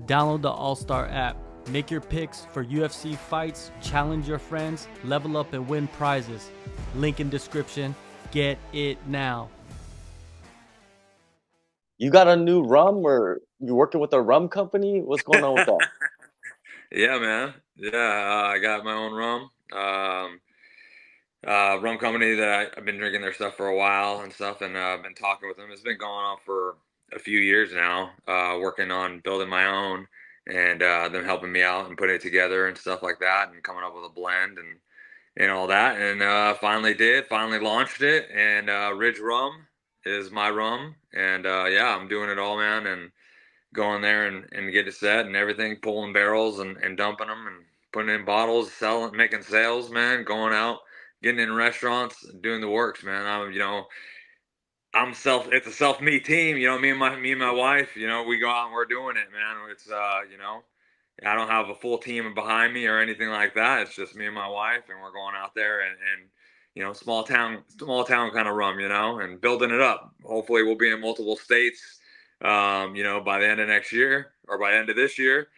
Download the AllStar app. Make your picks for UFC fights, challenge your friends, level up and win prizes. Link in description. Get it now. You got a new rum, or you working with a rum company? What's going on with that? Yeah, man. Yeah, I got my own rum. Rum company that I've been drinking their stuff for a while and stuff, and I've been talking with them. It's been going on for a few years now, working on building my own and them helping me out and putting it together and stuff like that and coming up with a blend and all that. And finally launched it. And Ridge Rum is my rum. And yeah, I'm doing it all, man. And going there and get it set and everything, pulling barrels and dumping them and putting in bottles, selling, making sales, man, going out, getting in restaurants, doing the works, man. It's a self-made team, me and my wife, we go out and we're doing it, man. It's, I don't have a full team behind me or anything like that. It's just me and my wife, and we're going out there and small town kind of rum, and building it up. Hopefully, we'll be in multiple states, by the end of next year or by the end of this year,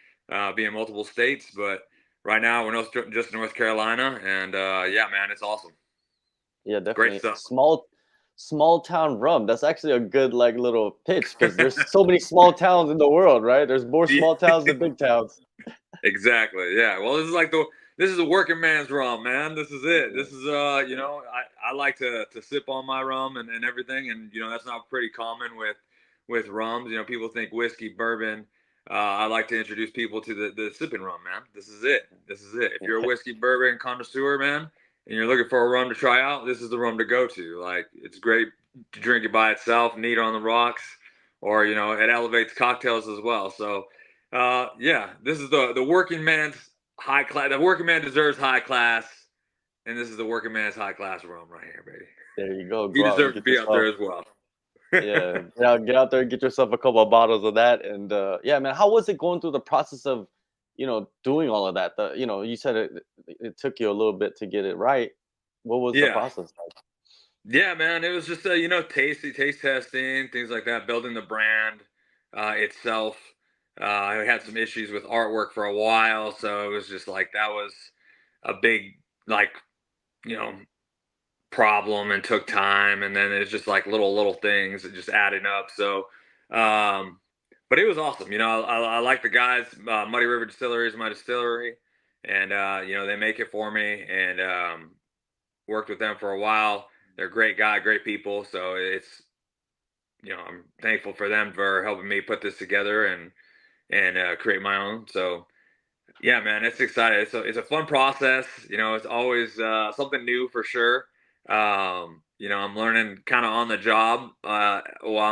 be in multiple states. But right now, we're just North Carolina, and yeah, man, it's awesome. Yeah, Great definitely. stuff. Small town rum. That's actually a good little pitch because there's so many small towns in the world, right? There's more small towns than big towns. Exactly. Yeah. Well, this is a working man's rum, man. This is it. Yeah. This is I like to sip on my rum and everything, and that's not pretty common with rums. People think whiskey, bourbon. I like to introduce people to the sipping rum, man. This is it. This is it. If you're a whiskey bourbon connoisseur, man, and you're looking for a rum to try out, this is the rum to go to. Like, it's great to drink it by itself, neat on the rocks, or it elevates cocktails as well. So yeah, this is the working man's high class. The working man deserves high class, and this is the working man's high class rum right here, baby. There you go. He Go out and deserves to get be up there yourself. as well. Yeah, get out there and get yourself a couple of bottles of that. And yeah, man, how was it going through the process of, doing all of that? You said it took you a little bit to get it right. What was the Yeah, process like? yeah, man. It was just taste testing, things like that, building the brand itself. I had some issues with artwork for a while, so it was just like that was a big, like, you know problem, and took time, and then it's just like little things that just adding up. So but it was awesome. I like the guys. Muddy River Distillery is my distillery, and they make it for me, and worked with them for a while. They're great people, so it's, I'm thankful for them for helping me put this together and create my own. So yeah, man, it's exciting. It's a fun process. It's always something new for sure. I'm learning kind of on the job while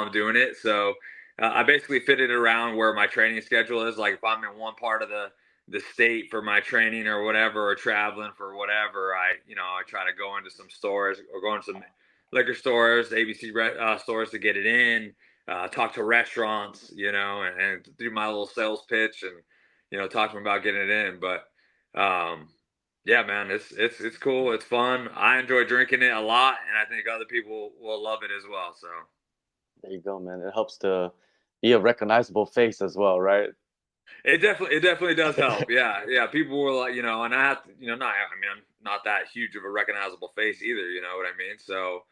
I'm doing it. So I basically fit it around where my training schedule is. Like, if I'm in one part of the state for my training or whatever, or traveling for whatever, I try to go into some stores or go into some liquor stores, ABC stores to get it in. Talk to restaurants, and do my little sales pitch and talk to them about getting it in. But yeah, man, it's cool. It's fun. I enjoy drinking it a lot, and I think other people will love it as well. So There you go, man. It helps to be a recognizable face as well, right? it definitely does help. Yeah, yeah. People were like, and I have to, I'm not that huge of a recognizable face either. You know what I mean? So,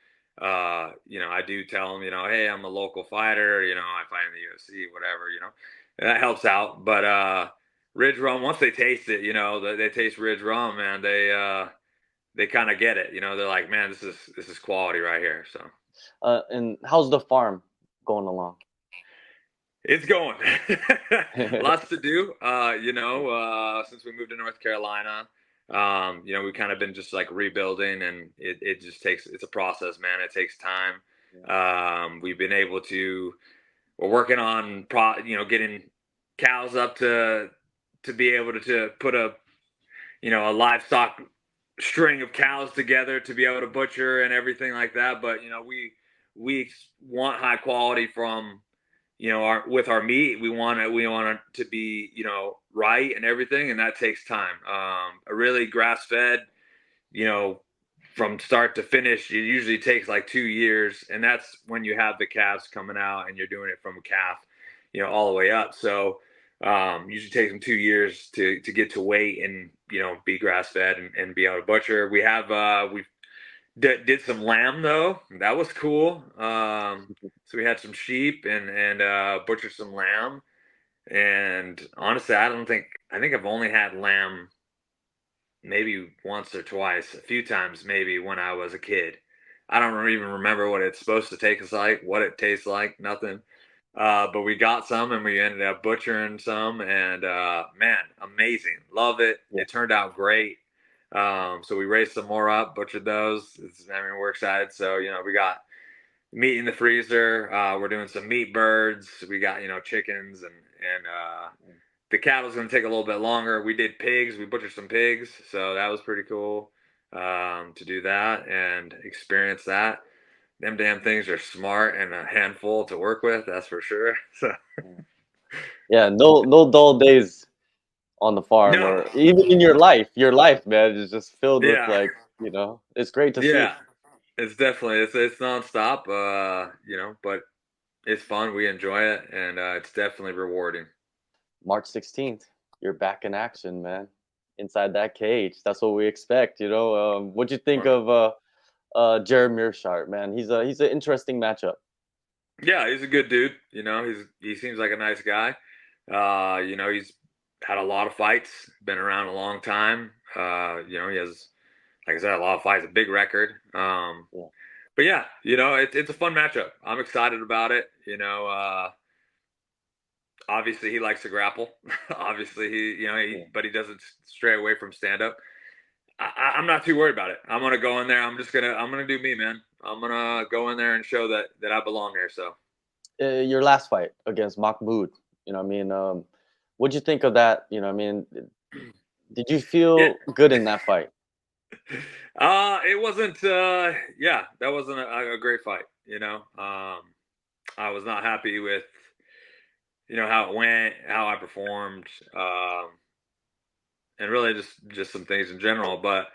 I do tell them, hey, I'm a local fighter. I fight in the UFC, whatever. That helps out. But Ridge Rum, once they taste it, they taste Ridge Rum, man. They kind of get it. They're like, man, this is quality right here. So And how's the farm going along? it's going. Lots to do. Since we moved to North Carolina, we kind of been just like rebuilding, and it just it's a process, man. It takes time. We've been able to, we're working on getting cows up to be able to put a livestock string of cows together to be able to butcher and everything like that. But we want high quality from with our meat. We want it to be right and everything, and that takes time. A really grass fed, you know from start to finish, it usually takes like 2 years, and that's when you have the calves coming out and you're doing it from a calf all the way up. So Usually takes them 2 years to get to weight and, be grass fed and be able to butcher. We did some lamb though. That was cool. So we had some sheep and butchered some lamb. And honestly, I think I've only had lamb maybe once or twice, a few times maybe when I was a kid. I don't even remember what it's supposed to taste like, what it tastes like, nothing. But we got some and we ended up butchering some, and man, amazing. Love it. Yeah. It turned out great. So we raised some more up, butchered those. We're excited. So, we got meat in the freezer. We're doing some meat birds. We got, chickens and the cattle's going to take a little bit longer. We did pigs. We butchered some pigs. So that was pretty cool to do that and experience that. Them damn things are smart and a handful to work with. That's for sure. So Yeah, no dull days on the farm, no. or even in your life. Your life, man, is just filled with Yeah. it's great to see. Yeah. It's definitely it's nonstop. But it's fun. We enjoy it, and it's definitely rewarding. March 16th, you're back in action, man. Inside that cage. That's what we expect, What'd you think of Gerald Meerschaert, man? He's an interesting matchup. Yeah, he's a good dude. He seems like a nice guy. He's had a lot of fights, been around a long time. He has, like I said, a lot of fights, a big record. Yeah. But yeah, it's a fun matchup. I'm excited about it. Obviously he likes to grapple. Obviously but he doesn't stray away from stand up. I'm not too worried about it. I'm gonna go in there. I'm gonna do me, man. I'm gonna go in there and show that I belong here. So Your last fight against Mahmoud, what'd you think of that? Did you feel good in that fight? It wasn't. That wasn't a great fight. I was not happy with how it went, how I performed, and really just some things in general. But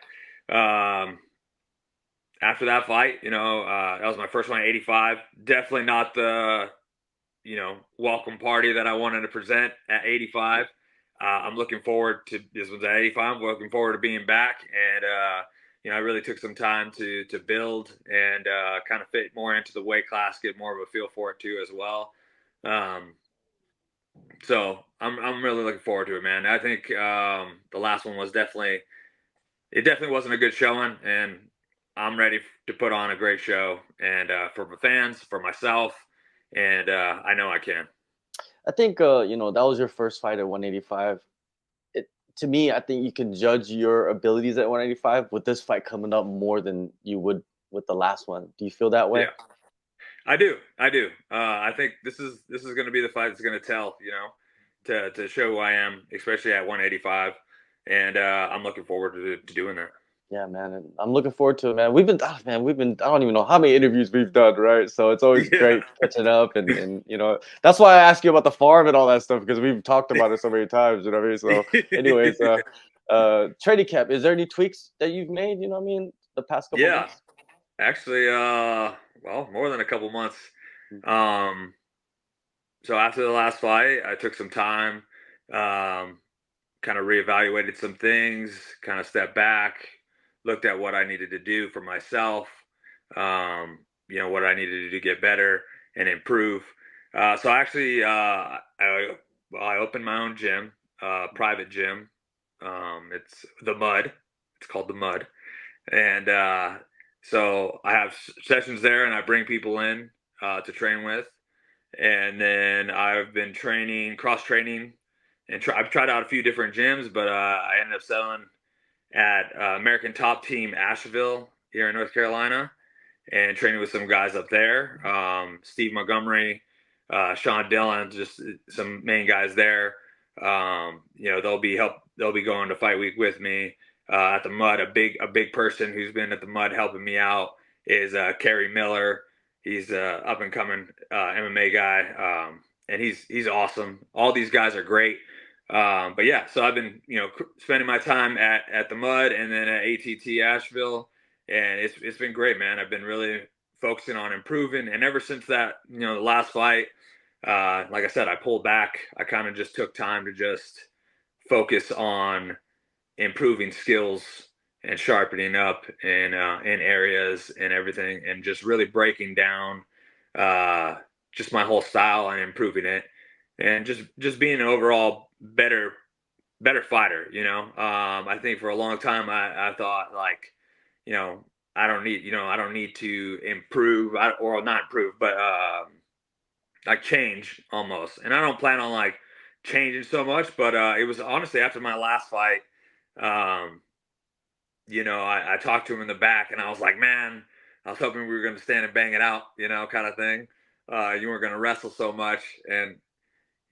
after that fight, that was my first one at 85. Definitely not the welcome party that I wanted to present at 85. I'm looking forward to this one's at 85. I'm looking forward to being back, and I really took some time to build and kind of fit more into the weight class, get more of a feel for it too as well. So I'm really looking forward to it, man. I think the last one was definitely wasn't a good showing, and I'm ready to put on a great show, and for my fans, for myself, and I know I can. I think that was your first fight at 185. To me, I think you can judge your abilities at 185 with this fight coming up more than you would with the last one. Do you feel that way? Yeah, I do. I think this is going to be the fight that's going to tell, to show who I am, especially at 185, and I'm looking forward to doing that. Yeah, man, and I'm looking forward to it, man. We've been, I don't even know how many interviews we've done, right? So it's always great catching up, and that's why I ask you about the farm and all that stuff, because we've talked about it so many times, you know what I mean? So, anyways, training camp, is there any tweaks that you've made? The past couple months? Actually, more than a couple months. So after the last fight, I took some time, kind of reevaluated some things, kind of stepped back, looked at what I needed to do for myself, what I needed to do to get better and improve. So actually, I opened my own gym, private gym. It's the Mud. It's called the Mud, and so I have sessions there, and I bring people in to train with, and then I've been cross training, and I've tried out a few different gyms, but I ended up settling at American Top Team Asheville here in North Carolina, and training with some guys up there. Steve Montgomery, Sean Dillon, just some main guys there. They'll be going to fight week with me at the Mud. A big person who's been at the Mud helping me out is Kerry Miller. He's a up and coming MMA guy, and he's awesome. All these guys are great. But yeah, so I've been, spending my time at the Mud and then at ATT Asheville, and it's been great, man. I've been really focusing on improving, and ever since that, the last fight, like I said, I pulled back. I kind of just took time to just focus on improving skills and sharpening up in areas and everything, and just really breaking down just my whole style and improving it, and just being an overall better fighter. I think for a long time I thought like, you know, I don't need to improve or not improve, but like change almost. And I don't plan on like changing so much, but it was honestly after my last fight. Um, I talked to him in the back, and I was like, man, I was hoping we were going to stand and bang it out, kind of thing. You weren't going to wrestle so much. And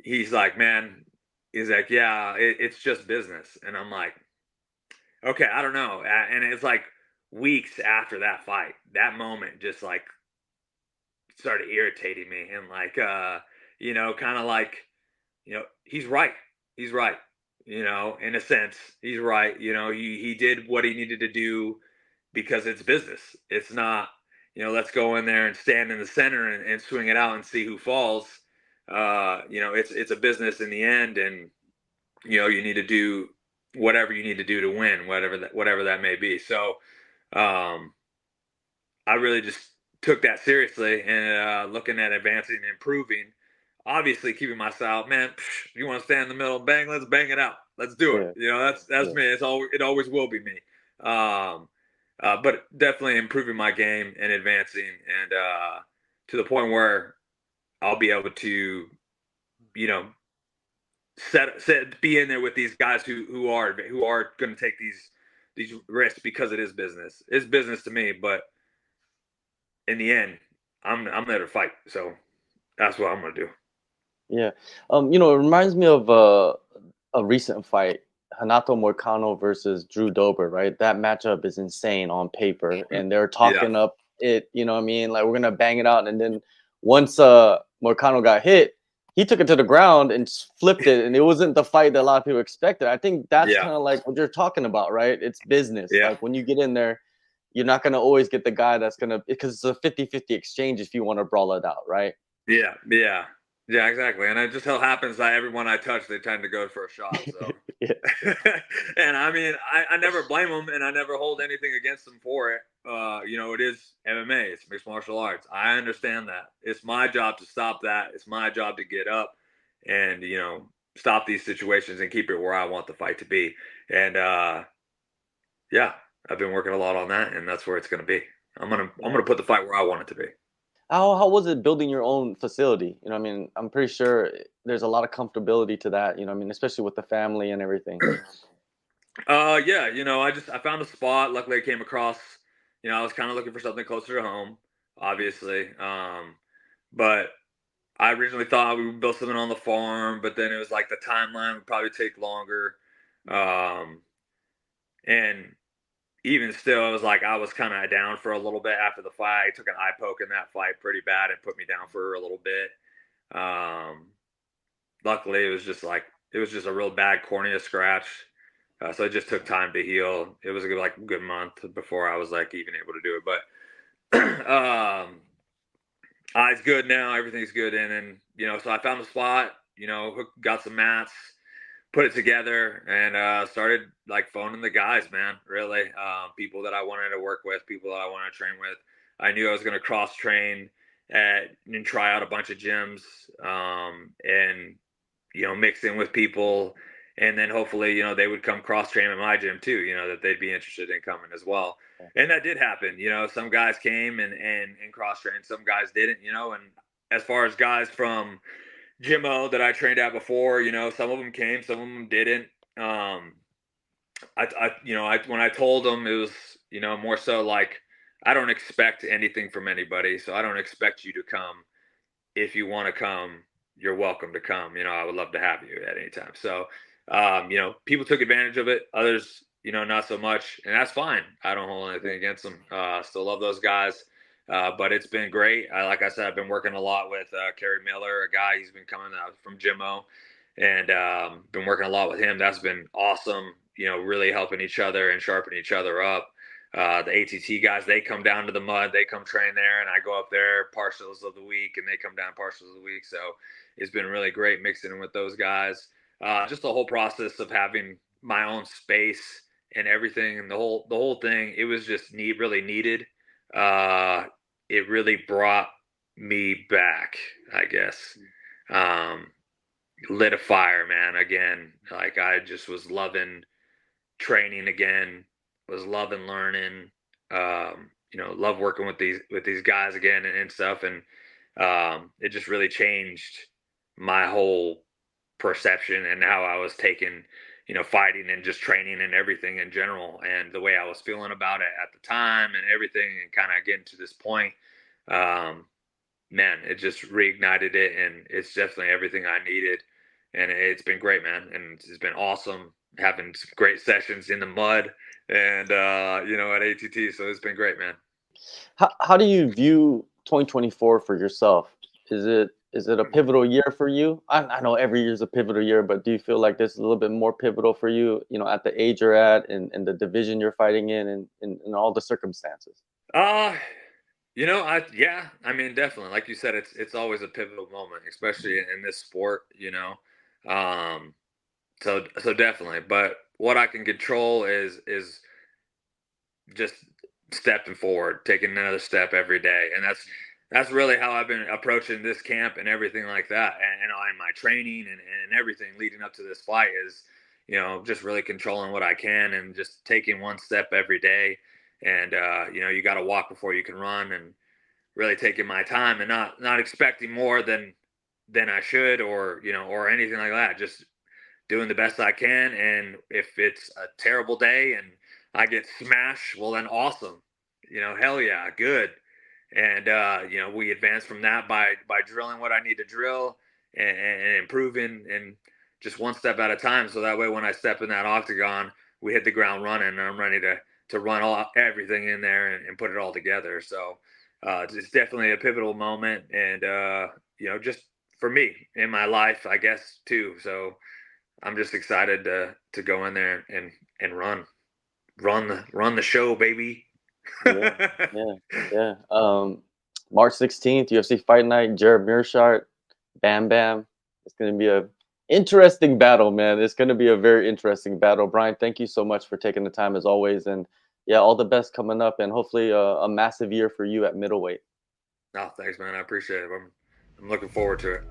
he's like, man, he's like, yeah, it's just business. And I'm like, okay, I don't know. And it's like weeks after that fight, that moment just like started irritating me, and like, kind of like, he's right. He's right. In a sense, he's right. He did what he needed to do because it's business. It's not, let's go in there and stand in the center and swing it out and see who falls. It's a business in the end, and you need to do whatever you need to do to win, whatever that may be. So, I really just took that seriously, and looking at advancing and improving. Obviously, keeping my style, man. You want to stand in the middle, bang, let's bang it out. Let's do it. That's me. It always will be me. But definitely improving my game and advancing, and to the point where I'll be able to, be in there with these guys who are going to take these risks, because it is business. It's business to me, but in the end, I'm there to fight. So that's what I'm gonna do. Yeah. It reminds me of a recent fight, Hanato Moicano versus Drew Dober, right? That matchup is insane on paper, and they're talking Yeah. up it, you know what I mean? Like, we're gonna bang it out. And then once Moicano got hit, he took it to the ground and flipped it, and it wasn't the fight that a lot of people expected. I think that's Yeah. kind of like what you're talking about, right? It's business. Yeah. Like, when you get in there, you're not gonna always get the guy that's gonna, because it's a 50-50 exchange if you want to brawl it out, right? Yeah. Yeah. Yeah, exactly. And it just so happens that everyone I touch, they tend to go for a shot. So, Yeah. and I mean, I never blame them, and I never hold anything against them for it. It is MMA, it's mixed martial arts. I understand that. It's my job to stop that. It's my job to get up and, stop these situations and keep it where I want the fight to be. And yeah, I've been working a lot on that, and that's where it's going to be. I'm gonna put the fight where I want it to be. How was it building your own facility? You know, what I mean, I'm pretty sure there's a lot of comfortability to that. You know, what I mean, especially with the family and everything. Yeah, I found a spot. Luckily, I came across. I was kind of looking for something closer to home, obviously. But I originally thought we would build something on the farm, but then it was like the timeline would probably take longer. Um, and even still, it was like I was kind of down for a little bit after the fight. I took an eye poke in that fight pretty bad and put me down for a little bit. Um, Luckily, it was just a real bad cornea scratch. So it just took time to heal. It was a good month before I was like even able to do it. But eyes good now. Everything's good. And so I found a spot. Got some mats, put it together, and started like phoning the guys. Man, really, people that I wanted to work with, people that I wanted to train with. I knew I was going to cross train and try out a bunch of gyms, and mix in with people, and then hopefully, they would come cross train in my gym too, that they'd be interested in coming as well. And that did happen. Some guys came and cross trained, some guys didn't, and as far as guys from Jimmo that I trained at before, some of them came, some of them didn't. When I told them, it was, more so like, I don't expect anything from anybody. So I don't expect you to come. If you want to come, you're welcome to come. I would love to have you at any time. So, people took advantage of it. Others, not so much, and that's fine. I don't hold anything against them. Still love those guys. But it's been great. Like I said, I've been working a lot with Kerry Miller, a guy. He's been coming from Jimmo, and been working a lot with him. That's been awesome. Really helping each other and sharpening each other up. The ATT guys, they come down to the mud, they come train there, and I go up there partials of the week, and they come down partials of the week. So it's been really great mixing in with those guys. Just the whole process of having my own space and everything, and the whole thing, it was just really needed. It really brought me back, I guess. Lit a fire, man. Again, like I just was loving training again, was loving learning, love working with these guys again and stuff. And it just really changed my whole perception and how I was taking, fighting and just training and everything in general, and the way I was feeling about it at the time and everything, and kind of getting to this point. Man, it just reignited it, and it's definitely everything I needed. And it's been great, man. And it's been awesome having some great sessions in the mud and, at ATT. So it's been great, man. How do you view 2024 for yourself? Is it a pivotal year for you? I know every year is a pivotal year, but do you feel like this is a little bit more pivotal for you, at the age you're at and the division you're fighting in and all the circumstances? I mean, definitely. Like you said, it's always a pivotal moment, especially in this sport, So definitely. But what I can control is just stepping forward, taking another step every day. And that's really how I've been approaching this camp and everything like that. And my training and everything leading up to this fight is, just really controlling what I can and just taking one step every day. And, you got to walk before you can run, and really taking my time and not expecting more than I should, or anything like that. Just doing the best I can. And if it's a terrible day and I get smashed, well then awesome. Hell yeah, good. And we advance from that by drilling what I need to drill and improving, and just one step at a time. So that way when I step in that octagon, we hit the ground running, and I'm ready to run everything in there and put it all together. So it's definitely a pivotal moment, and just for me in my life, I guess, too. So I'm just excited to go in there and run the show, baby. Yeah. March 16th, UFC Fight Night, Gerald Meerschaert, Bam Bam. It's going to be a interesting battle, man. It's going to be a very interesting battle. Bryan, thank you so much for taking the time as always, and yeah, all the best coming up, and hopefully a massive year for you at middleweight. Oh, thanks, man. I appreciate it. I'm looking forward to it.